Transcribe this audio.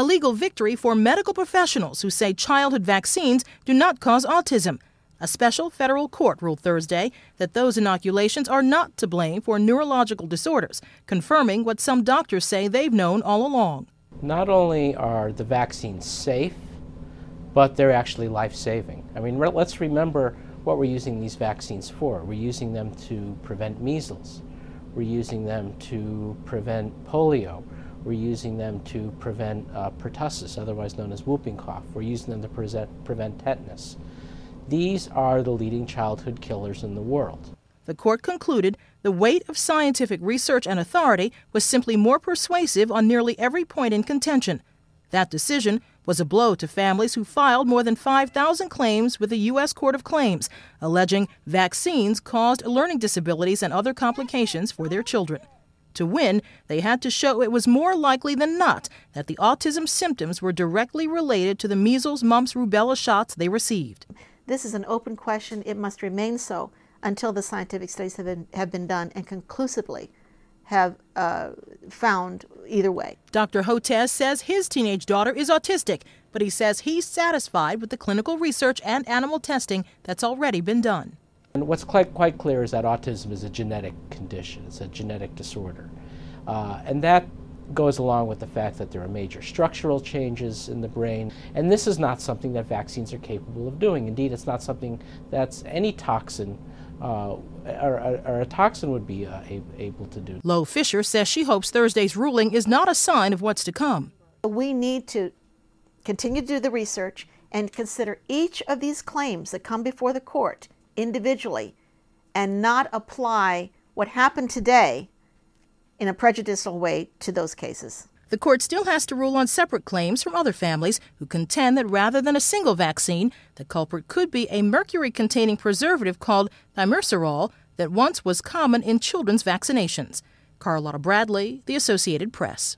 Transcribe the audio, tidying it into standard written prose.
a legal victory for medical professionals who say childhood vaccines do not cause autism. A special federal court ruled Thursday that those inoculations are not to blame for neurological disorders, confirming what some doctors say they've known all along. Not only are the vaccines safe, but they're actually life-saving. I mean, let's remember what we're using these vaccines for. We're using them to prevent measles. We're using them to prevent polio. We're using them to prevent pertussis, otherwise known as whooping cough. We're using them to prevent tetanus. These are the leading childhood killers in the world. The court concluded the weight of scientific research and authority was simply more persuasive on nearly every point in contention. That decision was a blow to families who filed more than 5,000 claims with the U.S. Court of Claims, alleging vaccines caused learning disabilities and other complications for their children. To win, they had to show it was more likely than not that the autism symptoms were directly related to the measles, mumps, rubella shots they received. This is an open question. It must remain so until the scientific studies have been done and conclusively have found either way. Dr. Hotez says his teenage daughter is autistic, but he says he's satisfied with the clinical research and animal testing that's already been done. And what's quite clear is that autism is a genetic condition. It's a genetic disorder. And that goes along with the fact that there are major structural changes in the brain. And this is not something that vaccines are capable of doing. Indeed, it's not something that's any toxin or a toxin would be able to do. Lo Fisher says she hopes Thursday's ruling is not a sign of what's to come. We need to continue to do the research and consider each of these claims that come before the court individually and not apply what happened today in a prejudicial way to those cases. The court still has to rule on separate claims from other families who contend that rather than a single vaccine, the culprit could be a mercury-containing preservative called thimerosal that once was common in children's vaccinations. Carlotta Bradley, The Associated Press.